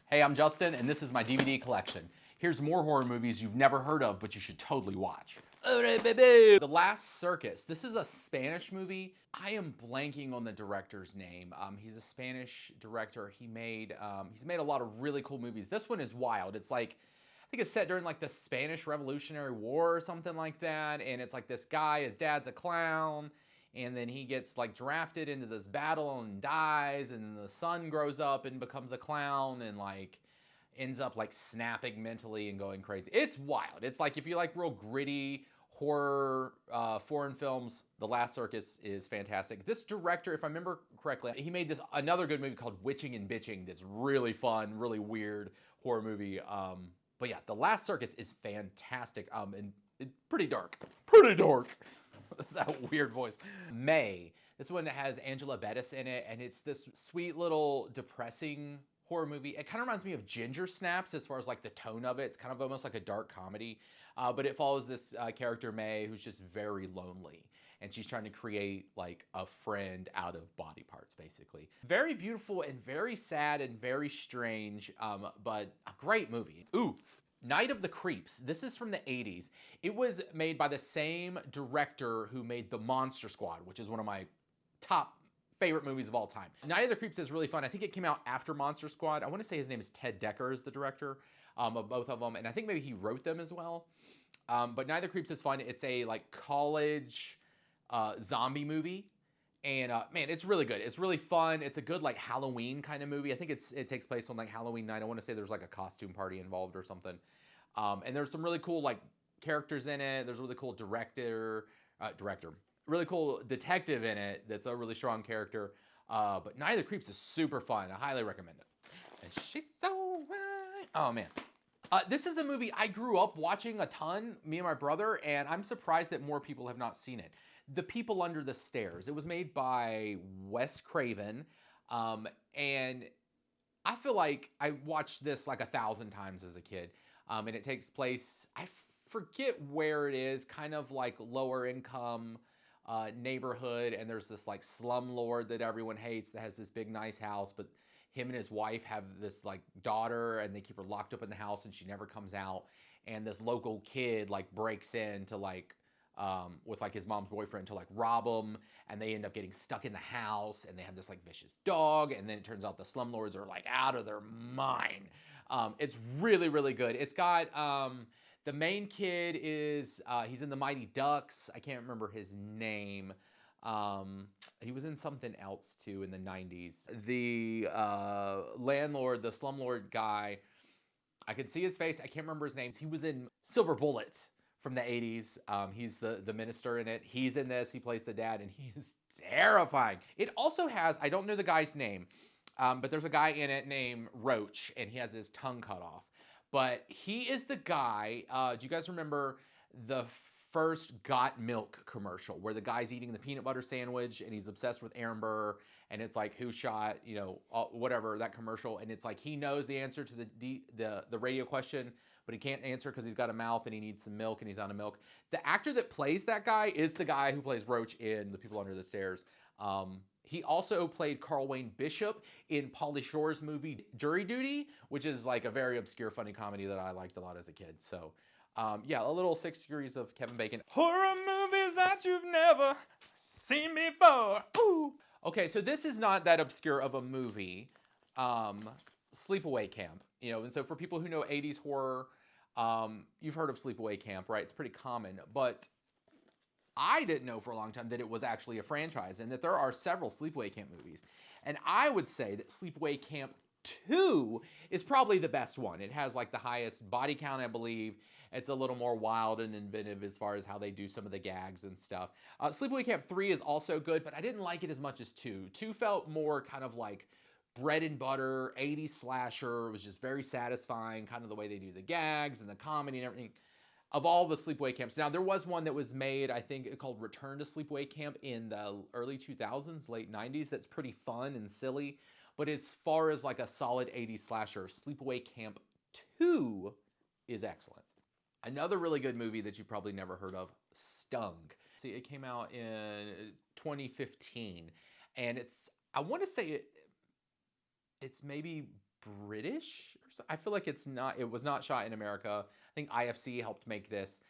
Hey, I'm Justin, and this is my DVD collection. Here's more horror movies you've never heard of, but you should totally watch. Alright, baby! The Last Circus. This is a Spanish movie. I am blanking on the director's name. He's a Spanish director. He's made a lot of really cool movies. This one is wild. It's like, I think it's set during like the Spanish Revolutionary War or something like that. And it's like this guy, his dad's a clown, and then he gets like drafted into this battle and dies, and then the son grows up and becomes a clown and like ends up like snapping mentally and going crazy. It's wild. It's like if you like real gritty horror foreign films, The Last Circus is fantastic. This director, if I remember correctly, he made this another good movie called Witching and Bitching that's really fun, really weird horror movie. But yeah, The Last Circus is fantastic and pretty dark. Pretty dark. That's that weird voice. May. This one has Angela Bettis in it, and it's this sweet little depressing horror movie. It kind of reminds me of Ginger Snaps as far as like the tone of it. It's kind of almost like a dark comedy, but it follows this character May who's just very lonely, and she's trying to create like a friend out of body parts, basically. Very beautiful and very sad and very strange, but a great movie. Ooh. Night of the Creeps. This is from the 80s. It was made by the same director who made The Monster Squad, which is one of my top favorite movies of all time. Night of the Creeps is really fun. I think it came out after Monster Squad. I want to say his name is Ted Decker is the director of both of them, and I think maybe he wrote them as well. But Night of the Creeps is fun. It's a like college zombie movie. And man, it's really good. It's really fun. It's a good like Halloween kind of movie. I think it takes place on like Halloween night. I want to say there's like a costume party involved or something. And there's some really cool like characters in it. There's a really cool really cool detective in it that's a really strong character. But Night of the Creeps is super fun. I highly recommend it. And she's so right. Oh man. This is a movie I grew up watching a ton, me and my brother, and I'm surprised that more people have not seen it. The People Under the Stairs. It was made by Wes Craven, and I feel like I watched this like 1,000 times as a kid. And it takes place, I forget where it is, kind of like lower income neighborhood, and there's this like slumlord that everyone hates that has this big nice house, but him and his wife have this like daughter, and they keep her locked up in the house, and she never comes out. And this local kid like breaks in to like with like his mom's boyfriend to like rob him, and they end up getting stuck in the house, and they have this like vicious dog, and then it turns out the slumlords are like out of their mind. It's really, really good. It's got the main kid is he's in the Mighty Ducks. I can't remember his name. He was in something else too in the 90s. The landlord, the slumlord guy, I can see his face. I can't remember his name. He was in Silver Bullet from the 80s. He's the minister in it. He's in this. He plays the dad, and he is terrifying. It also has, I don't know the guy's name, but there's a guy in it named Roach, and he has his tongue cut off. But he is the guy, do you guys remember the first Got Milk commercial where the guy's eating the peanut butter sandwich and he's obsessed with Aaron Burr, and it's like who shot, you know, whatever, that commercial, and it's like he knows the answer to the radio question, but he can't answer because he's got a mouth and he needs some milk and he's out of milk. The actor that plays that guy is the guy who plays Roach in The People Under the Stairs. He also played Carl Wayne Bishop in Pauly Shore's movie Jury Duty, which is like a very obscure, funny comedy that I liked a lot as a kid. So, yeah, a little 6 degrees of Kevin Bacon. Horror movies that you've never seen before. Ooh. Okay, so this is not that obscure of a movie. Sleepaway Camp, you know, and so for people who know 80s horror, you've heard of Sleepaway Camp, right? It's pretty common, but I didn't know for a long time that it was actually a franchise and that there are several Sleepaway Camp movies. And I would say that Sleepaway Camp 2 is probably the best one. It has like the highest body count, I believe. It's a little more wild and inventive as far as how they do some of the gags and stuff. Sleepaway Camp 3 is also good, but I didn't like it as much as 2. 2 felt more kind of like bread and butter, 80s slasher. It was just very satisfying, kind of the way they do the gags and the comedy and everything. Of all the sleepaway camps. Now, there was one that was made, I think, called Return to Sleepaway Camp in the early 2000s, late 90s. That's pretty fun and silly. But as far as like a solid 80s slasher, Sleepaway Camp 2 is excellent. Another really good movie that you probably never heard of, Stung. See, it came out in 2015. And it's, I want to say it's maybe British. I feel like it's not. It was not shot in America. I think IFC helped make this.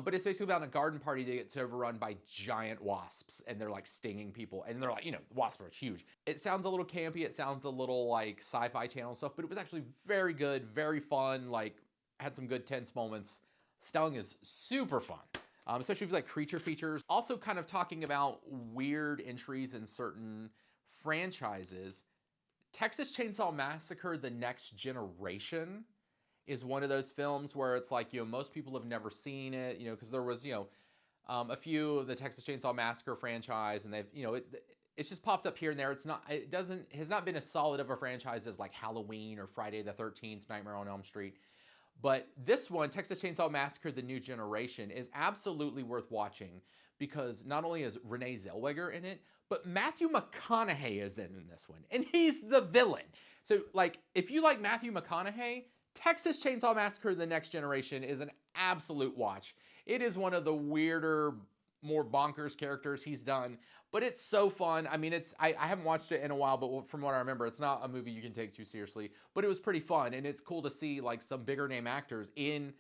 But it's basically about a garden party that gets overrun by giant wasps, and they're like stinging people, and they're like, wasps are huge. It sounds a little campy. It sounds a little like Sci-Fi Channel stuff, but it was actually very good, very fun. Like had some good tense moments. Stung is super fun. Especially if you like creature features. Also, kind of talking about weird entries in certain franchises. Texas Chainsaw Massacre: The Next Generation is one of those films where it's like, most people have never seen it, because there was, a few of the Texas Chainsaw Massacre franchise, and they've, it's just popped up here and there. Has not been as solid of a franchise as like Halloween or Friday the 13th, Nightmare on Elm Street. But this one, Texas Chainsaw Massacre: The New Generation, is absolutely worth watching because not only is Renee Zellweger in it, but Matthew McConaughey is in this one, and he's the villain. So, like, if you like Matthew McConaughey, Texas Chainsaw Massacre: The Next Generation is an absolute watch. It is one of the weirder, more bonkers characters he's done, but it's so fun. I mean, I haven't watched it in a while, but from what I remember, it's not a movie you can take too seriously, but it was pretty fun, and it's cool to see like some bigger name actors in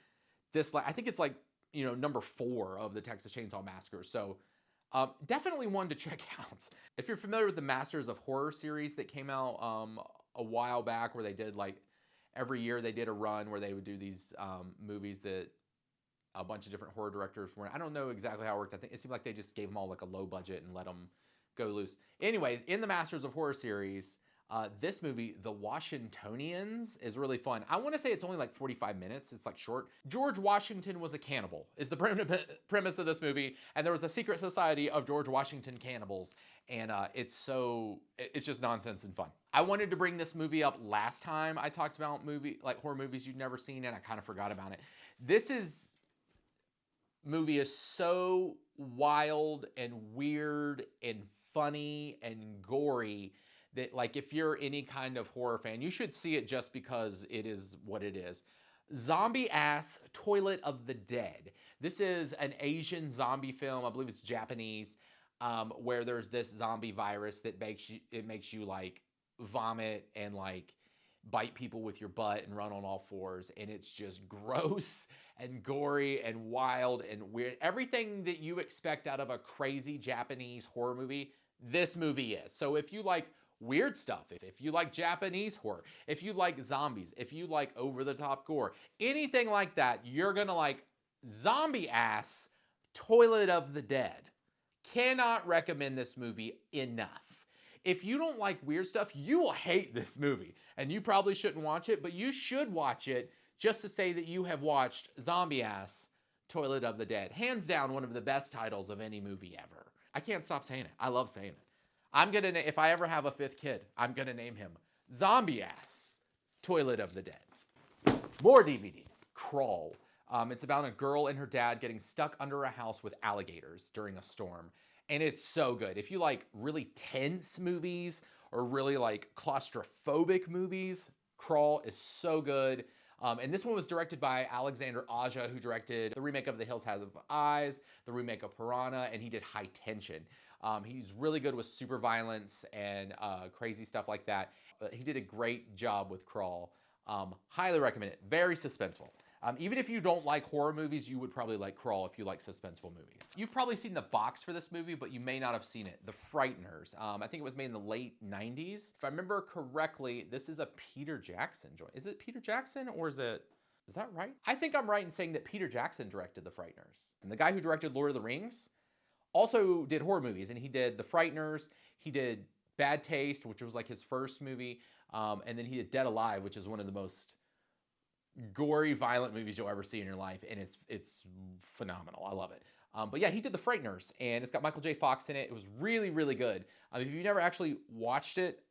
this. Like, I think it's like, number 4 of the Texas Chainsaw Massacre. So definitely one to check out. If you're familiar with the Masters of Horror series that came out a while back, where they did like every year they did a run where they would do these movies that a bunch of different horror directors were. I don't know exactly how it worked. I think it seemed like they just gave them all like a low budget and let them go loose. Anyways, in the Masters of Horror series, this movie, The Washingtonians, is really fun. I want to say it's only like 45 minutes. It's like short. George Washington was a cannibal, is the premise of this movie. And there was a secret society of George Washington cannibals. And it's just nonsense and fun. I wanted to bring this movie up last time I talked about horror movies you'd never seen, and I kind of forgot about it. This movie is so wild and weird and funny and gory that, like, if you're any kind of horror fan, you should see it just because it is what it is. Zombie Ass Toilet of the Dead. This is an Asian zombie film. I believe it's Japanese, where there's this zombie virus that makes you like vomit and like bite people with your butt and run on all fours, and it's just gross and gory and wild and weird. Everything that you expect out of a crazy Japanese horror movie, this movie is. So if you like weird stuff, if you like Japanese horror, if you like zombies, if you like over-the-top gore, anything like that, you're gonna like Zombie Ass Toilet of the Dead. Cannot recommend this movie enough. If you don't like weird stuff, you will hate this movie. And you probably shouldn't watch it, but you should watch it just to say that you have watched Zombie Ass Toilet of the Dead. Hands down, one of the best titles of any movie ever. I can't stop saying it. I love saying it. If I ever have a 5th kid, I'm gonna name him Zombie Ass Toilet of the Dead. More DVDs. Crawl. It's about a girl and her dad getting stuck under a house with alligators during a storm. And it's so good. If you like really tense movies or really like claustrophobic movies, Crawl is so good. And this one was directed by Alexander Aja, who directed the remake of The Hills Have Eyes, the remake of Piranha, and he did High Tension. He's really good with super violence and crazy stuff like that. He did a great job with Crawl. Highly recommend it. Very suspenseful. Even if you don't like horror movies, you would probably like Crawl if you like suspenseful movies. You've probably seen the box for this movie, but you may not have seen it. The Frighteners. I think it was made in the late 90s. If I remember correctly, this is a Peter Jackson joint. Is it Peter Jackson or is that right? I think I'm right in saying that Peter Jackson directed The Frighteners. And the guy who directed Lord of the Rings also did horror movies, and he did The Frighteners, he did Bad Taste, which was like his first movie, and then he did Dead Alive, which is one of the most gory, violent movies you'll ever see in your life, and it's phenomenal. I love it. But yeah, he did The Frighteners, and it's got Michael J. Fox in it. It was really, really good. If you've never actually watched it,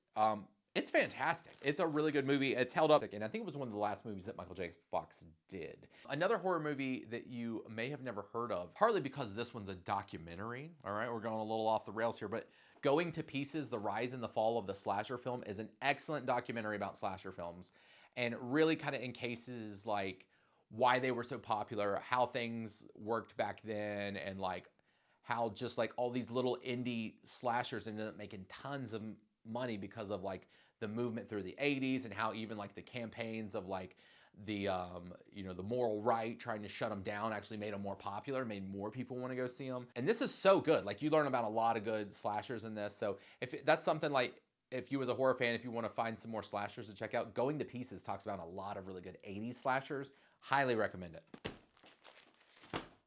it's fantastic. It's a really good movie. It's held up, and I think it was one of the last movies that Michael J. Fox did. Another horror movie that you may have never heard of, partly because this one's a documentary. All right, we're going a little off the rails here, but Going to Pieces: The Rise and the Fall of the Slasher Film is an excellent documentary about slasher films, and it really kind of encases like why they were so popular, how things worked back then, and like how just like all these little indie slashers ended up making tons of money because of like the movement through the 80s and how even like the campaigns of like the the moral right trying to shut them down actually made them more popular, made more people want to go see them. And this is so good. Like you learn about a lot of good slashers in this. So if that's something like, if you as a horror fan, if you want to find some more slashers to check out, Going to Pieces talks about a lot of really good 80s slashers. Highly recommend it.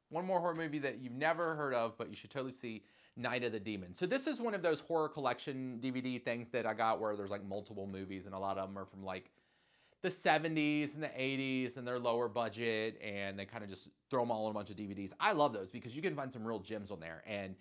One more horror movie that you've never heard of, but you should totally see, Night of the Demon. So this is one of those horror collection DVD things that I got where there's like multiple movies, and a lot of them are from like the 70s and the 80s, and they're lower budget, and they kind of just throw them all in a bunch of DVDs. I love those because you can find some real gems on there. And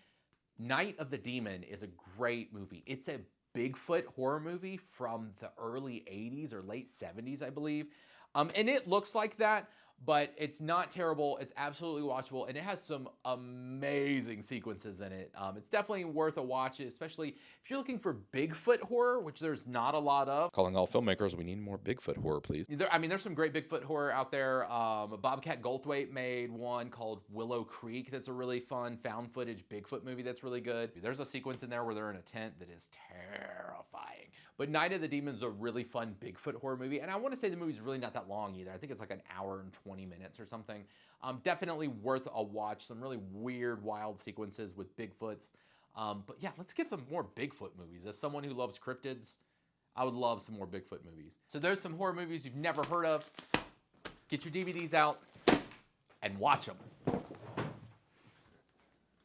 Night of the Demon is a great movie. It's a Bigfoot horror movie from the early 80s or late 70s, I believe. And it looks like that, but it's not terrible. It's absolutely watchable, and it has some amazing sequences in it. It's definitely worth a watch, especially if you're looking for Bigfoot horror, which there's not a lot of. Calling all filmmakers, we need more Bigfoot horror, please. There's some great Bigfoot horror out there. Bobcat Goldthwait made one called Willow Creek that's a really fun found footage Bigfoot movie that's really good. There's a sequence in there where they're in a tent that is terrifying. But Night of the Demon is a really fun Bigfoot horror movie, and I want to say the movie's really not that long either. I think it's like an hour and 20 minutes or something. Definitely worth a watch. Some really weird, wild sequences with Bigfoots. But yeah, let's get some more Bigfoot movies. As someone who loves cryptids, I would love some more Bigfoot movies. So there's some horror movies you've never heard of. Get your DVDs out and watch them.